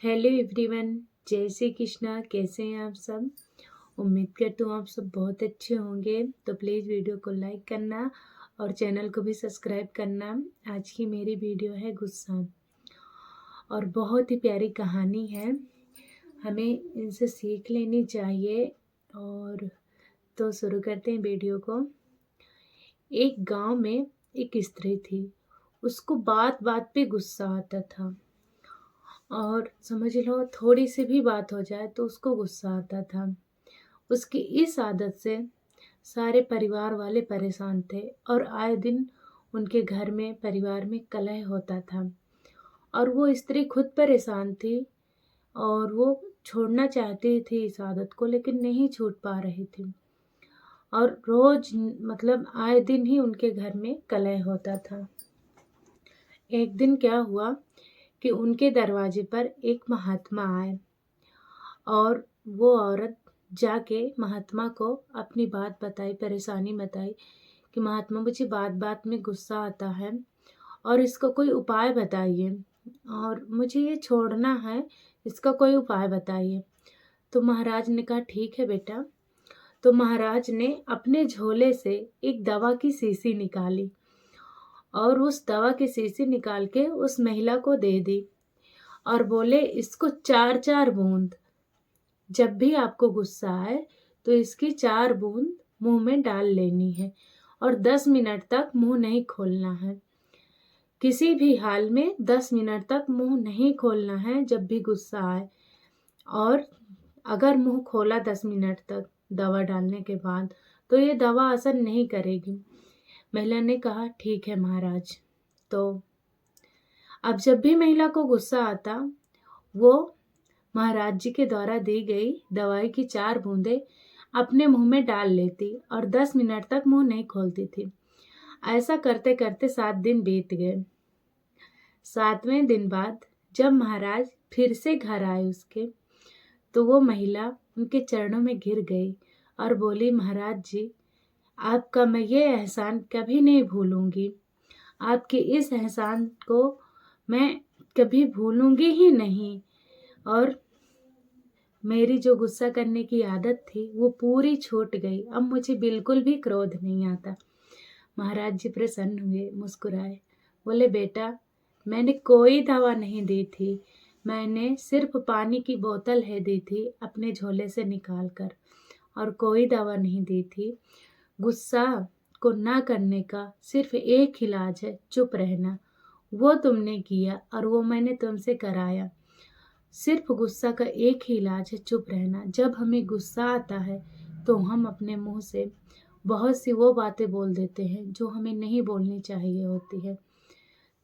Hello everyone, जय श्री कृष्णा। कैसे हैं आप सब? उम्मीद करती हूँ आप सब बहुत अच्छे होंगे। तो प्लीज़ वीडियो को लाइक करना और चैनल को भी सब्सक्राइब करना। आज की मेरी वीडियो है गुस्सा और बहुत ही प्यारी कहानी है, हमें इनसे सीख लेनी चाहिए। और तो शुरू करते हैं वीडियो को। एक गांव में एक स्त्री थी, उसको बात बात पे गुस्सा आता था और समझ लो थोड़ी सी भी बात हो जाए तो उसको गुस्सा आता था। उसकी इस आदत से सारे परिवार वाले परेशान थे और आए दिन उनके घर में परिवार में कलह होता था। और वो स्त्री खुद परेशान थी और वो छोड़ना चाहती थी इस आदत को, लेकिन नहीं छूट पा रही थी। और रोज मतलब आए दिन ही उनके घर में कलह होता था। एक दिन क्या हुआ कि उनके दरवाजे पर एक महात्मा आए और वो औरत जाके महात्मा को अपनी बात बताई, परेशानी बताई कि महात्मा मुझे बात बात में गुस्सा आता है और इसका कोई उपाय बताइए और मुझे ये छोड़ना है, इसका कोई उपाय बताइए। तो महाराज ने कहा ठीक है बेटा। तो महाराज ने अपने झोले से एक दवा की शीशी निकाली और उस दवा की शीशी निकाल के उस महिला को दे दी और बोले इसको 4-4 बूंद, जब भी आपको गुस्सा आए तो इसकी 4 बूंद मुंह में डाल लेनी है और 10 मिनट तक मुंह नहीं खोलना है। किसी भी हाल में 10 मिनट तक मुंह नहीं खोलना है जब भी गुस्सा आए। और अगर मुंह खोला 10 मिनट तक दवा डालने के बाद तो ये दवा असर नहीं करेगी। महिला ने कहा ठीक है महाराज। तो अब जब भी महिला को गुस्सा आता वो महाराज जी के द्वारा दी गई दवाई की 4 बूंदें अपने मुंह में डाल लेती और 10 मिनट तक मुंह नहीं खोलती थी। ऐसा करते करते 7 दिन बीत गए। 7वें दिन बाद जब महाराज फिर से घर आए उसके, तो वो महिला उनके चरणों में गिर गई और बोली महाराज जी, आपका मैं ये एहसान कभी नहीं भूलूंगी। आपके इस एहसान को मैं कभी भूलूंगी ही नहीं। और मेरी जो गुस्सा करने की आदत थी वो पूरी छूट गई। अब मुझे बिल्कुल भी क्रोध नहीं आता। महाराज जी प्रसन्न हुए, मुस्कुराए, बोले बेटा मैंने कोई दवा नहीं दी थी, मैंने सिर्फ पानी की बोतल है दी थी अपने झोले से निकाल कर, और कोई दवा नहीं दी थी। गुस्सा को ना करने का सिर्फ एक इलाज है, चुप रहना। वो तुमने किया और वो मैंने तुमसे कराया। सिर्फ गुस्सा का एक ही इलाज है, चुप रहना। जब हमें गुस्सा आता है तो हम अपने मुंह से बहुत सी वो बातें बोल देते हैं जो हमें नहीं बोलनी चाहिए होती है।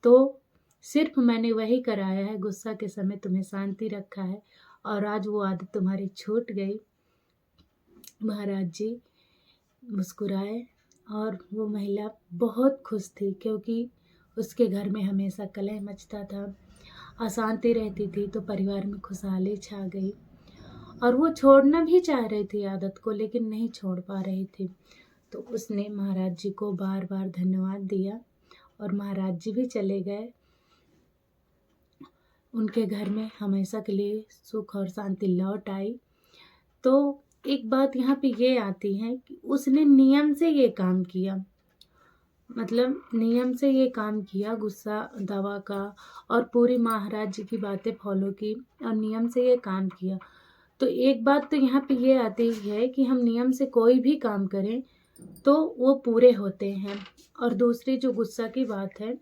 तो सिर्फ मैंने वही कराया है, गुस्सा के समय तुम्हें शांति रखा है और आज वो आदत तुम्हारी छूट गई। महाराज जी मुस्कुराए और वो महिला बहुत खुश थी क्योंकि उसके घर में हमेशा कलह मचता था, अशांति रहती थी। तो परिवार में खुशहाली छा गई और वो छोड़ना भी चाह रही थी आदत को, लेकिन नहीं छोड़ पा रही थी। तो उसने महाराज जी को बार बार धन्यवाद दिया और महाराज जी भी चले गए। उनके घर में हमेशा के लिए सुख और शांति लौट आई। तो एक बात यहाँ पे ये आती है कि उसने नियम से ये काम किया, मतलब नियम से ये काम किया गुस्सा दवा का, और पूरी महाराज जी की बातें फॉलो की और नियम से ये काम किया। तो एक बात तो यहाँ पे ये आती है कि हम नियम से कोई भी काम करें तो वो पूरे होते हैं। और दूसरी जो गुस्सा की बात है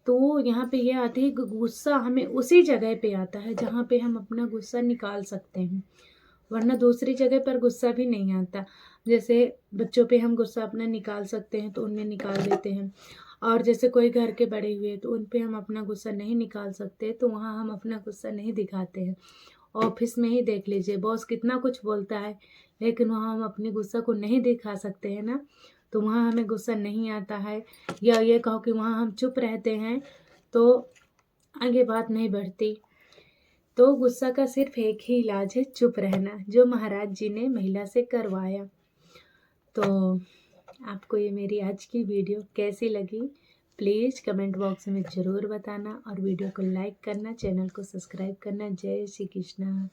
तो यहाँ पे ये आती है कि गुस्सा हमें उसी जगह पे आता है जहाँ पे हम अपना गुस्सा निकाल सकते हैं, वरना दूसरी जगह पर गुस्सा भी नहीं आता। जैसे बच्चों पे हम गुस्सा अपना निकाल सकते हैं तो उनमें निकाल देते हैं, और जैसे कोई घर के बड़े हुए तो उन पे हम अपना गुस्सा नहीं निकाल सकते तो वहाँ हम अपना गुस्सा नहीं दिखाते हैं। ऑफिस में ही देख लीजिए, बॉस कितना कुछ बोलता है लेकिन वहाँ हम अपने गुस्सा को नहीं दिखा सकते हैं ना, तो वहाँ हमें गुस्सा नहीं आता है। या ये कहो कि वहाँ हम चुप रहते हैं तो आगे बात नहीं बढ़ती। तो गुस्सा का सिर्फ एक ही इलाज है, चुप रहना, जो महाराज जी ने महिला से करवाया। तो आपको ये मेरी आज की वीडियो कैसी लगी प्लीज़ कमेंट बॉक्स में ज़रूर बताना और वीडियो को लाइक करना, चैनल को सब्सक्राइब करना। जय श्री कृष्णा।